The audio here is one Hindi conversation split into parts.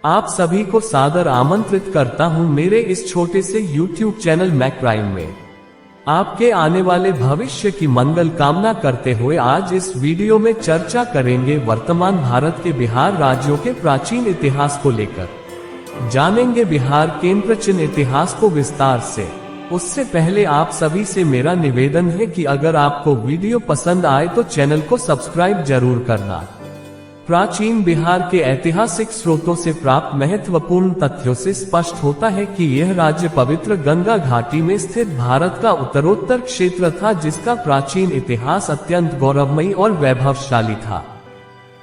आप सभी को सादर आमंत्रित करता हूं मेरे इस छोटे से YouTube चैनल मैक्राइम में। आपके आने वाले भविष्य की मंगल कामना करते हुए आज इस वीडियो में चर्चा करेंगे वर्तमान भारत के बिहार राज्यों के प्राचीन इतिहास को लेकर। जानेंगे बिहार के प्राचीन इतिहास को विस्तार से। उससे पहले आप सभी से मेरा निवेदन है कि अगर आपको वीडियो पसंद आए तो चैनल को सब्सक्राइब जरूर करना। प्राचीन बिहार के ऐतिहासिक स्रोतों से प्राप्त महत्वपूर्ण तथ्यों से स्पष्ट होता है कि यह राज्य पवित्र गंगा घाटी में स्थित भारत का उत्तरोत्तर क्षेत्र था, जिसका प्राचीन इतिहास अत्यंत गौरवमयी और वैभवशाली था।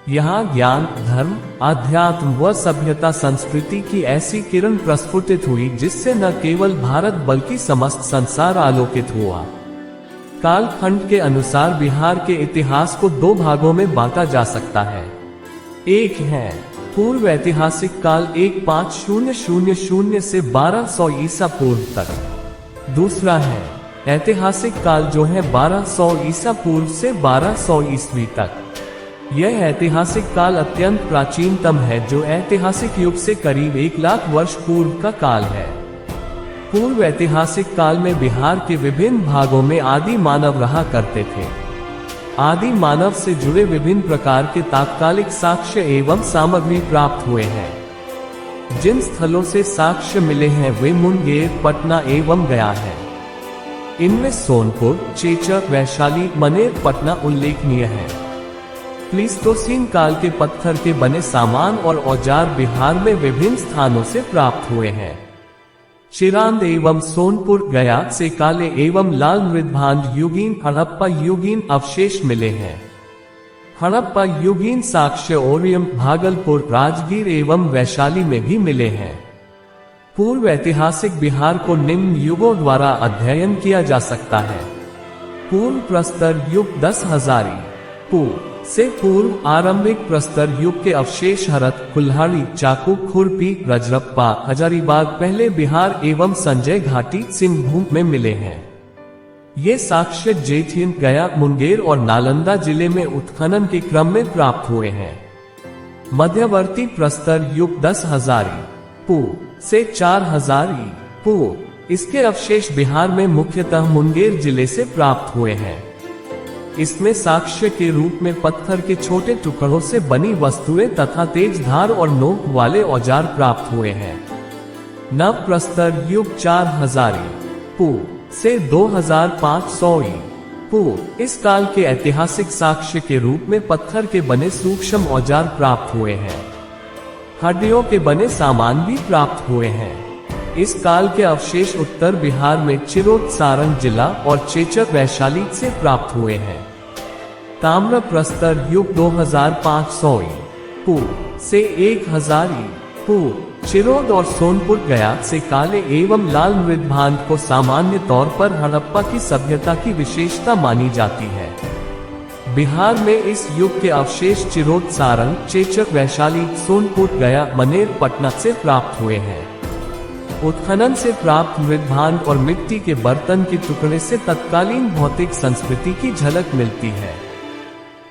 यहाँ ज्ञान, धर्म, आध्यात्म व सभ्यता संस्कृति की ऐसी किरण प्रस्फुटित हुई जिससे न केवल भारत बल्कि समस्त संसार आलोकित हुआ। कालखंड के अनुसार बिहार के इतिहास को दो भागों में बांटा जा सकता है। एक है पूर्व ऐतिहासिक काल 1500 से 1200 ईसा पूर्व तक। दूसरा है ऐतिहासिक काल जो है 1200 ईसा पूर्व से 1200 ईस्वी तक। यह ऐतिहासिक काल अत्यंत प्राचीनतम है, जो ऐतिहासिक युग से करीब 1 लाख वर्ष पूर्व का काल है। पूर्व ऐतिहासिक काल में बिहार के विभिन्न भागों में आदि मानव रहा करते थे। आदि मानव से जुड़े विभिन्न प्रकार के तात्कालिक साक्ष्य एवं सामग्री प्राप्त हुए हैं। जिन स्थलों से साक्ष्य मिले हैं वे मुंगेर, पटना एवं गया है। इनमें सोनपुर, चेचक, वैशाली, मनेर, पटना उल्लेखनीय है। प्लीस्टोसीन काल के पत्थर के बने सामान और औजार बिहार में विभिन्न स्थानों से प्राप्त हुए हैं। चिरांद एवं सोनपुर, गया से काले एवं लाल मृदभांड युगीन, हड़प्पा युगीन अवशेष मिले हैं। हड़प्पा युगीन साक्ष्य ओरियम, भागलपुर, राजगीर एवं वैशाली में भी मिले हैं। पूर्व ऐतिहासिक बिहार को निम्न युगों द्वारा अध्ययन किया जा सकता है। पूर्व प्रस्तर युग 10,000 पूर्व से पूर्व आरंभिक प्रस्तर युग के अवशेष हरत, कुल्हाड़ी, चाकू, खुरपी, रजरप्पा, हजारीबाग पहले बिहार एवं संजय घाटी, सिंहभूम में मिले हैं। ये साक्ष्य जेठिन, गया, मुंगेर और नालंदा जिले में उत्खनन के क्रम में प्राप्त हुए हैं। मध्यवर्ती प्रस्तर युग 10,000 पूर्व से 4000 पूर्व इसके अवशेष बिहार में मुख्यतः मुंगेर जिले से प्राप्त हुए हैं। इसमें साक्ष्य के रूप में पत्थर के छोटे टुकड़ों से बनी वस्तुएं तथा तेज धार और नोक वाले औजार प्राप्त हुए हैं। नव प्रस्तर युग 4000 पूर्व से 2500 पूर्व इस काल के ऐतिहासिक साक्ष्य के रूप में पत्थर के बने सूक्ष्म औजार प्राप्त हुए हैं। हड्डियों के बने सामान भी प्राप्त हुए हैं। इस काल के अवशेष उत्तर बिहार में चिरोद, सारंग जिला और चेचक, वैशाली से प्राप्त हुए हैं। ताम्र प्रस्तर युग 2500 पूर्व से 1000 पूर्व चिरोद और सोनपुर, गया से काले एवं लाल मृदभांड को सामान्य तौर पर हड़प्पा की सभ्यता की विशेषता मानी जाती है। बिहार में इस युग के अवशेष चिरोद, सारंग, चेचक, वैशाली, सोनपुर, गया, मनेर, पटना से प्राप्त हुए हैं। उत्खनन से प्राप्त मृदभांड और मिट्टी के बर्तन के टुकड़े से तत्कालीन भौतिक संस्कृति की झलक मिलती है।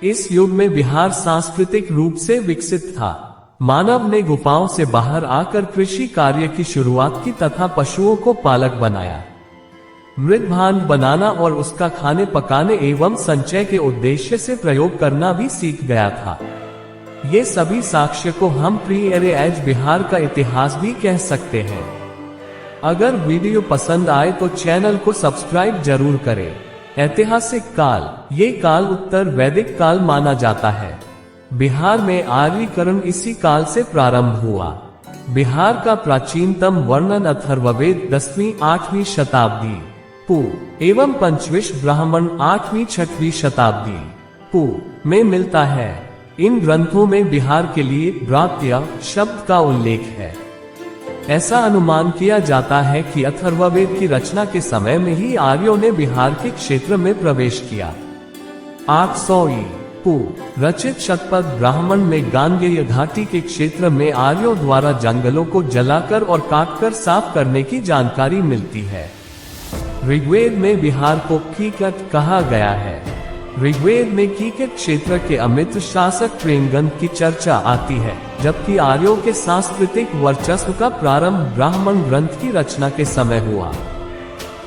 इस युग में बिहार सांस्कृतिक रूप से विकसित था। मानव ने गुफाओं से बाहर आकर कृषि कार्य की शुरुआत की तथा पशुओं को पालक बनाया। मृदभांड बनाना और उसका खाने पकाने एवं संचय के उद्देश्य से प्रयोग करना भी सीख गया था। ये सभी साक्ष्य को हम प्री एज बिहार का इतिहास भी कह सकते हैं। अगर वीडियो पसंद आए तो चैनल को सब्सक्राइब जरूर करें। ऐतिहासिक काल, ये काल उत्तर वैदिक काल माना जाता है। बिहार में आर्यीकरण इसी काल से प्रारंभ हुआ। बिहार का प्राचीनतम वर्णन अथर्ववेद 10वीं-8वीं शताब्दी पूर्व एवं पंचविश ब्राह्मण 8वीं-6वीं शताब्दी पूर्व में मिलता है। इन ग्रंथों में बिहार के लिए ब्रात्या शब्द का उल्लेख है। ऐसा अनुमान किया जाता है कि अथर्ववेद की रचना के समय में ही आर्यों ने बिहार के क्षेत्र में प्रवेश किया। 800 पूर्व रचित शतपथ ब्राह्मण में गांगेय घाटी के क्षेत्र में आर्यों द्वारा जंगलों को जलाकर और काटकर साफ करने की जानकारी मिलती है। ऋग्वेद में बिहार को कीकट कहा गया है। ऋग्वेद में कीकेट क्षेत्र के अमित्र शासक प्रेमगंध की चर्चा आती है, जबकि आर्यों के सांस्कृतिक वर्चस्व का प्रारंभ ब्राह्मण ग्रंथ की रचना के समय हुआ।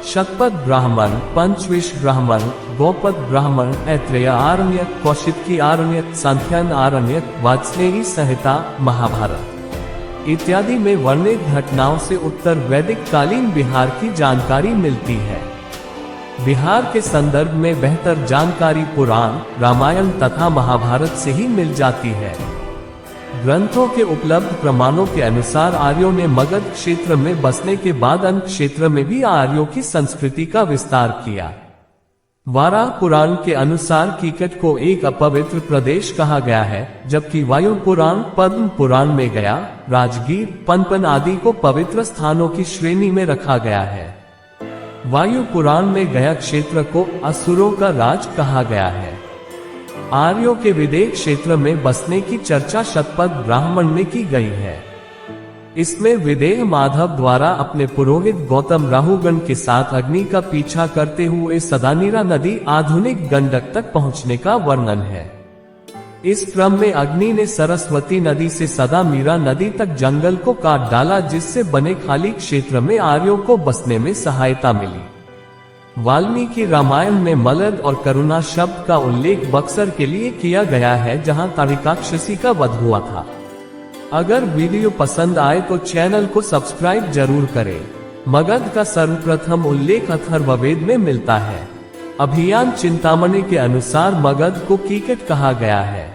शतपथ ब्राह्मण, पंचविश ब्राह्मण, गौपद ब्राह्मण, ऐत्रेय आरण्यक, कौशिकी आरण्यक, सांख्यन आरण्यक, वाजस्नेयी संहिता, महाभारत इत्यादि में वर्णित घटनाओं से उत्तर वैदिक कालीन बिहार की जानकारी मिलती है। बिहार के संदर्भ में बेहतर जानकारी पुराण, रामायण तथा महाभारत से ही मिल जाती है। ग्रंथों के उपलब्ध प्रमाणों के अनुसार आर्यों ने मगध क्षेत्र में बसने के बाद अन्य क्षेत्र में भी आर्यों की संस्कृति का विस्तार किया। वाराह पुराण के अनुसार कीकट को एक अपवित्र प्रदेश कहा गया है, जबकि वायु पुराण, पद्म पुराण में गया, राजगीर, पनपन आदि को पवित्र स्थानों की श्रेणी में रखा गया है। वायु पुराण में गया क्षेत्र को असुरों का राज कहा गया है। आर्यों के विदेह क्षेत्र में बसने की चर्चा शतपथ ब्राह्मण में की गई है। इसमें विदेह माधव द्वारा अपने पुरोहित गौतम राहुगण के साथ अग्नि का पीछा करते हुए सदानीरा नदी आधुनिक गंडक तक पहुंचने का वर्णन है। इस क्रम में अग्नि ने सरस्वती नदी से सदामीरा नदी तक जंगल को काट डाला, जिससे बने खाली क्षेत्र में आर्यों को बसने में सहायता मिली। वाल्मीकि रामायण में मलद और करुणा शब्द का उल्लेख बक्सर के लिए किया गया है, जहां ताड़िकाक्षसी का वध हुआ था। अगर वीडियो पसंद आए तो चैनल को सब्सक्राइब जरूर करें। मगध का सर्वप्रथम उल्लेख अथर्ववेद में मिलता है। अभियान चिंतामणि के अनुसार मगध को कीकट कहा गया है।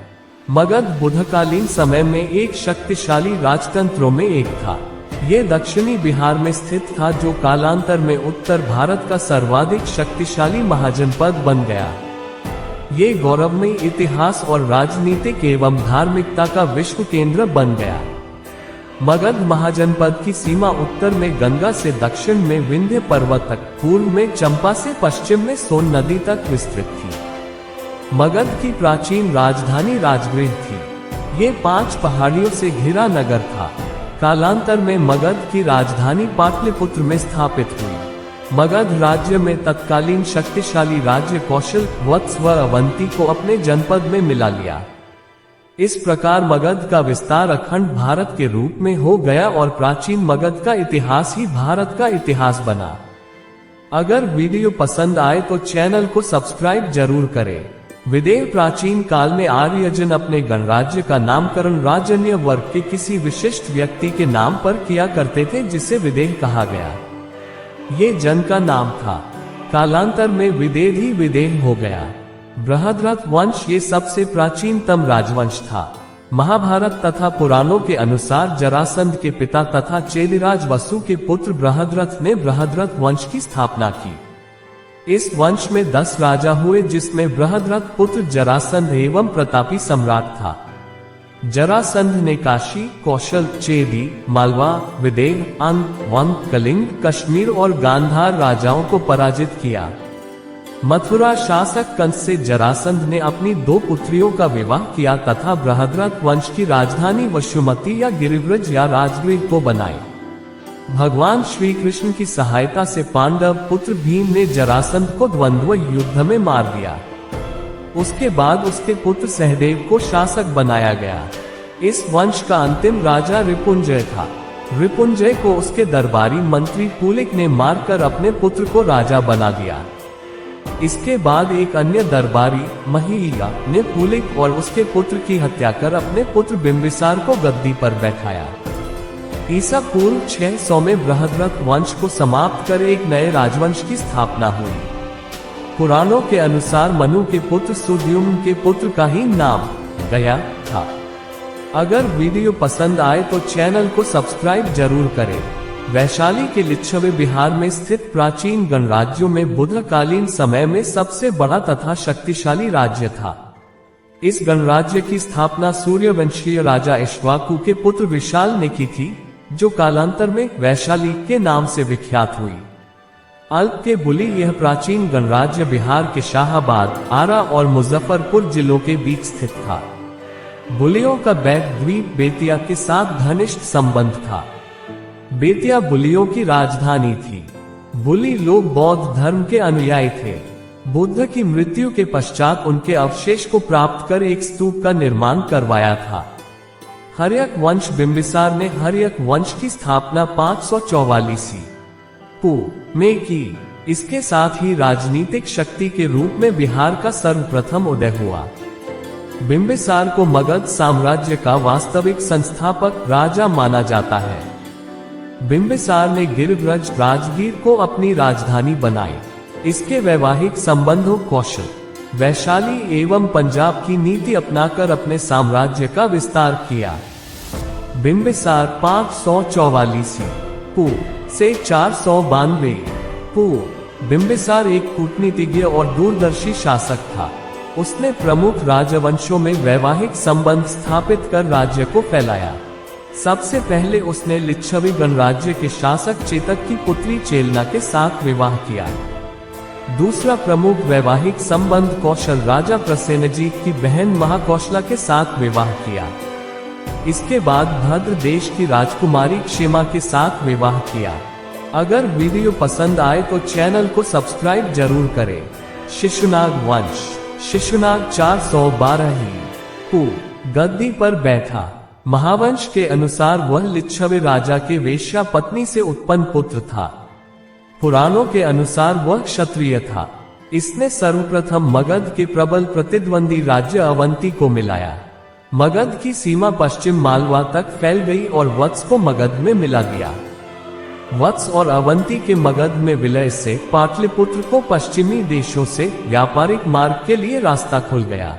मगध बुद्धकालीन समय में एक शक्तिशाली राजतंत्रों में एक था। ये दक्षिणी बिहार में स्थित था, जो कालांतर में उत्तर भारत का सर्वाधिक शक्तिशाली महाजनपद बन गया। ये गौरवमयी इतिहास और राजनीतिक एवं धार्मिकता का विश्व केंद्र बन गया। मगध महाजनपद की सीमा उत्तर में गंगा से दक्षिण में विंध्य पर्वत तक, पूर्व में चंपा से पश्चिम में सोन नदी तक विस्तृत थी। मगध की प्राचीन राजधानी राजगृह थी। ये 5 पहाड़ियों से घिरा नगर था। कालांतर में मगध की राजधानी पाटलिपुत्र में स्थापित हुई। मगध राज्य में तत्कालीन शक्तिशाली राज्य कौशल, वत्स व अवंती को अपने जनपद में मिला लिया। इस प्रकार मगध का विस्तार अखंड भारत के रूप में हो गया और प्राचीन मगध का इतिहास ही भारत का इतिहास बना। अगर वीडियो पसंद आए तो चैनल को सब्सक्राइब जरूर करें। विदेह प्राचीन काल में आर्यजन अपने गणराज्य का नामकरण राजन्य वर्ग के किसी विशिष्ट व्यक्ति के नाम पर किया करते थे, जिसे विदेह कहा गया। ये जन का नाम था। कालांतर में विदेह ही विदेह हो गया। बृहद्रथ वंश ये सबसे प्राचीनतम राजवंश था। महाभारत तथा पुराणों के अनुसार जरासंध के पिता तथा चेदिराज वसु के पुत्र बृहद्रथ ने बृहद्रथ वंश की स्थापना की। इस वंश में 10 राजा हुए, जिसमें बृहद्रथ पुत्र जरासंध एवं प्रतापी सम्राट था। जरासंध ने काशी, कौशल, चेदी, मालवा, विदेह, अंग, वंग, कलिंग, कश्मीर और गांधार राजाओं को पराजित किया। मथुरा शासक कंस से जरासंध ने अपनी 2 पुत्रियों का विवाह किया तथा बृहद्रथ वंश की राजधानी वसुमती या गिरिव्रज या राजगृह को बनाई। भगवान श्री कृष्ण की सहायता से पांडव पुत्र भीम ने जरासंध को द्वंद्व युद्ध में मार दिया। उसके बाद उसके पुत्र सहदेव को शासक बनाया गया। इस वंश का अंतिम राजा रिपुंजय था। रिपुंजय को उसके दरबारी मंत्री पुलिक ने मारकर अपने पुत्र को राजा बना दिया। इसके बाद एक अन्य दरबारी महिला ने पुलिक और उसके पुत्र की हत्या कर अपने पुत्र बिंबिसार को गद्दी पर बैठाया। ईसा पूर्व 600 में बृहद्रथ वंश को समाप्त कर एक नए राजवंश की स्थापना हुई। पुराणों के अनुसार मनु के पुत्र सुद्युम्न के पुत्र का ही नाम गया था। अगर वीडियो पसंद आए तो चैनल को सब्सक्राइब जरूर करें। वैशाली के लिच्छवी बिहार में स्थित प्राचीन गणराज्यों में बुद्धकालीन समय में सबसे बड़ा तथा शक्तिशाली राज्य था। इस गणराज्य की स्थापना सूर्यवंशीय राजा इक्ष्वाकु के पुत्र विशाल ने की थी, जो कालांतर में वैशाली के नाम से विख्यात हुई। अल्प के बुली यह प्राचीन गणराज्य बिहार के शाहाबाद, आरा और मुजफ्फरपुर जिलों के बीच स्थित था। बुलियों का बैक द्वीप बेतिया के साथ घनिष्ठ संबंध था। बेतिया बुलियों की राजधानी थी। बुली लोग बौद्ध धर्म के अनुयायी थे। बुद्ध की मृत्यु के पश्चात उनके अवशेष को प्राप्त कर एक स्तूप का निर्माण करवाया था। हर्यक वंश बिंबिसार ने हर्यक वंश की स्थापना 544 पू में की। इसके साथ ही राजनीतिक शक्ति के रूप में बिहार का सर्वप्रथम उदय हुआ। बिंबिसार को मगध साम्राज्य का वास्तविक संस्थापक राजा माना जाता है। बिंबिसार ने गिरिव्रज राजगीर को अपनी राजधानी बनाई। इसके वैवाहिक संबंधों कौशल, वैशाली एवं पंजाब की नीति अपनाकर अपने साम्राज्य का विस्तार किया। बिंबिसार 544 पू से 492 पू। बिंबिसार एक कूटनीतिज्ञ और दूरदर्शी शासक था। उसने प्रमुख राजवंशों में वैवाहिक संबंध स्थापित कर राज्य को फैलाया। सबसे पहले उसने लिच्छवी गणराज्य के शासक चेतक की पुत्री चेलना के साथ विवाह किया। दूसरा प्रमुख वैवाहिक संबंध कौशल राजा प्रसेनजीत की बहन महाकौशला के साथ विवाह किया। इसके बाद भद्र देश की राजकुमारी क्षेमा के साथ विवाह किया। अगर वीडियो पसंद आए तो चैनल को सब्सक्राइब जरूर करें। शिशुनाग वंश। शिशुनाग 412 पू गद्दी पर बैठा। महावंश के अनुसार वह लिच्छवी राजा के वेश्या पत्नी से उत्पन्न पुत्र था। पुराणों के अनुसार वह क्षत्रिय था। इसने सर्वप्रथम मगध के प्रबल प्रतिद्वंदी राज्य अवंती को मिलाया। मगध की सीमा पश्चिम मालवा तक फैल गई और वत्स को मगध में मिला दिया। वत्स और अवंती के मगध में विलय से पाटलिपुत्र को पश्चिमी देशों से व्यापारिक मार्ग के लिए रास्ता खुल गया।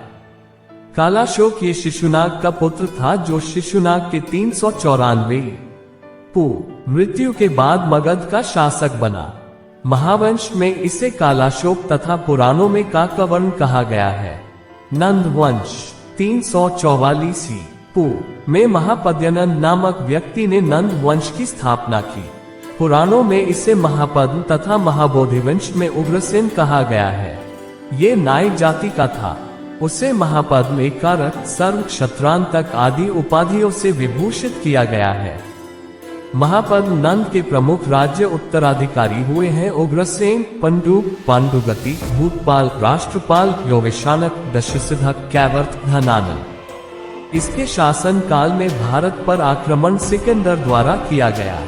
कालाशोक ये शिशुनाग का पुत्र था जो शिशुनाग के 394 पू मृत्यु के बाद मगध का शासक बना। महावंश में इसे कालाशोक तथा पुराणों में काकवर्ण कहा गया है। नंद वंश 344 पू में महापद्यनंद नामक व्यक्ति ने नंद वंश की स्थापना की। पुराणों में इसे महापद्म तथा महाबोधिवंश में उग्रसेन कहा गया है। ये नायक जाति का था। उसे महापद्म एकारक सर्व क्षत्रांतक आदि उपाधियों से विभूषित किया गया है। महापद्म नंद के प्रमुख राज्य उत्तराधिकारी हुए हैं उग्रसेन, पंडुक, पांडुगति, भूतपाल, राष्ट्रपाल, योवेशानक, दशसिद्धक, कैवर्त, धनानंद। इसके शासन काल में भारत पर आक्रमण सिकंदर द्वारा किया गया।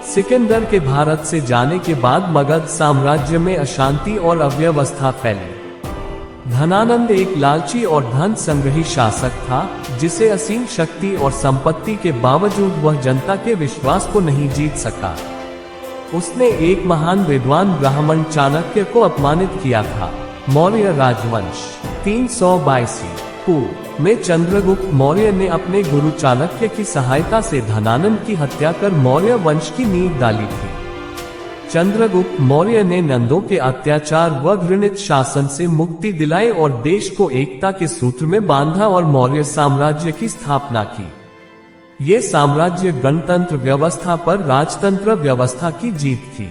सिकंदर के भारत से जाने के बाद मगध साम्राज्य में अशांति और अव्यवस्था फैली। धनानंद एक लालची और धन संग्रही शासक था, जिसे असीम शक्ति और संपत्ति के बावजूद वह जनता के विश्वास को नहीं जीत सका। उसने एक महान विद्वान ब्राह्मण चाणक्य को अपमानित किया था। मौर्य राजवंश 322 पू में चंद्रगुप्त मौर्य ने अपने गुरु चाणक्य की सहायता से धनानंद की हत्या कर मौर्य वंश की नींव डाली थी। चंद्रगुप्त मौर्य ने नंदों के अत्याचार व घृणित शासन से मुक्ति दिलाई और देश को एकता के सूत्र में बांधा और मौर्य साम्राज्य की स्थापना की। ये साम्राज्य गणतंत्र व्यवस्था पर राजतंत्र व्यवस्था की जीत थी।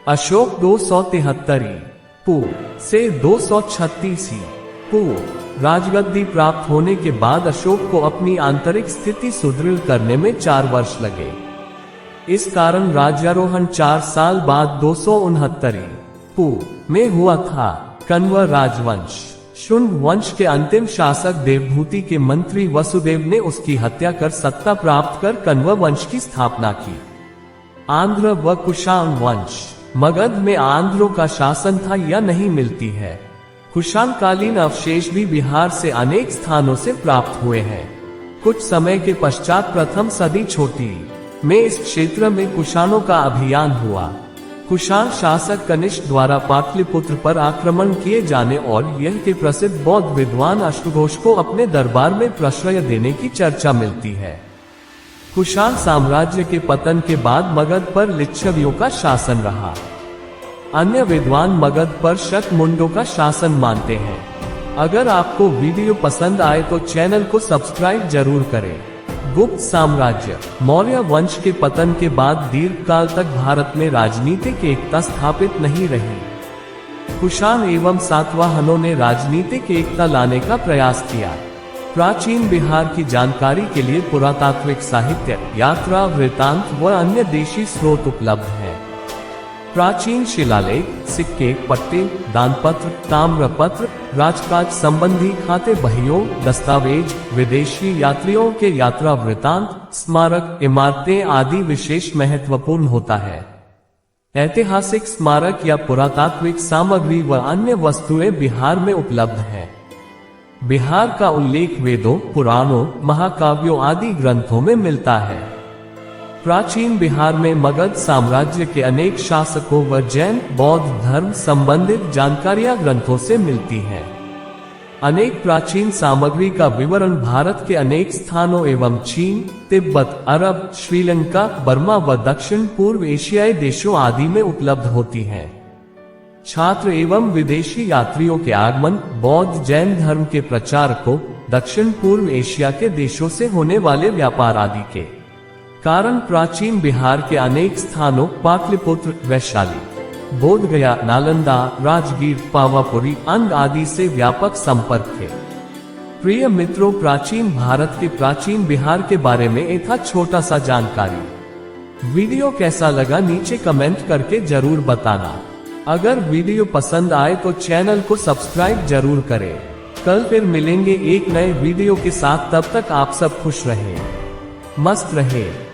अशोक 273 पू से 236 पू राजगद्दी प्राप्त होने के बाद अशोक को अपनी आंतरिक स्थिति सुदृढ़ करने में 4 वर्ष लगे। इस कारण राज्यारोहण 4 साल बाद 269 पू में हुआ था। कण्व राजवंश। शुंग वंश के अंतिम शासक देवभूति के मंत्री वसुदेव ने उसकी हत्या कर सत्ता प्राप्त कर कण्व वंश की स्थापना की। आंध्र व कुशाण वंश। मगध में आंध्रों का शासन था या नहीं मिलती है। कुशाणकालीन अवशेष भी बिहार से अनेक स्थानों से प्राप्त हुए हैं। कुछ समय के पश्चात प्रथम सदी छोटी में इस क्षेत्र में कुशाणों का अभियान हुआ। कुशाण शासक कनिष्क द्वारा पाटलिपुत्र पर आक्रमण किए जाने और यह के प्रसिद्ध बौद्ध विद्वान अश्वघोष को अपने दरबार में प्रश्रय देने की चर्चा मिलती है। कुशाण साम्राज्य के पतन के बाद मगध पर लिच्छवियों का शासन रहा। अन्य विद्वान मगध पर शक मुंडों का शासन मानते हैं। अगर आपको वीडियो पसंद आए तो चैनल को सब्सक्राइब जरूर करें। गुप्त साम्राज्य। मौर्य वंश के पतन के बाद दीर्घकाल तक भारत में राजनीतिक एकता स्थापित नहीं रही। कुशाण एवं सातवाहनों ने राजनीतिक एकता लाने का प्रयास किया। प्राचीन बिहार की जानकारी के लिए पुरातात्विक साहित्य, यात्रा वृत्तांत व अन्य देशी स्रोत उपलब्ध हैं। प्राचीन शिलालेख, सिक्के, पट्टे, दानपत्र, ताम्रपत्र, राजकाज संबंधी खाते बहियों, दस्तावेज, विदेशी यात्रियों के यात्रा वृतांत, स्मारक, इमारतें आदि विशेष महत्वपूर्ण होता है। ऐतिहासिक स्मारक या पुरातात्विक सामग्री व अन्य वस्तुएं बिहार में उपलब्ध हैं। बिहार का उल्लेख वेदों, पुराणों, महाकाव्यों आदि ग्रंथों में मिलता है। प्राचीन बिहार में मगध साम्राज्य के अनेक शासकों व जैन बौद्ध धर्म संबंधित जानकारियां ग्रंथों से मिलती हैं। अनेक प्राचीन सामग्री का विवरण भारत के अनेक स्थानों एवं चीन, तिब्बत, अरब, श्रीलंका, बर्मा व दक्षिण पूर्व एशियाई देशों आदि में उपलब्ध होती है। छात्र एवं विदेशी यात्रियों के आगमन, बौद्ध जैन धर्म के प्रचारकों, दक्षिण पूर्व एशिया के देशों से होने वाले व्यापार आदि के कारण प्राचीन बिहार के अनेक स्थानों पाटलिपुत्र, वैशाली, बोधगया, नालंदा, राजगीर, पावापुरी, अंग आदि से व्यापक संपर्क थे। प्रिय मित्रों, प्राचीन भारत के प्राचीन बिहार के बारे में एक छोटा सा जानकारी। वीडियो कैसा लगा नीचे कमेंट करके जरूर बताना। अगर वीडियो पसंद आए तो चैनल को सब्सक्राइब जरूर करें। कल फिर मिलेंगे एक नए वीडियो के साथ, तब तक आप सब खुश रहें, मस्त रहें।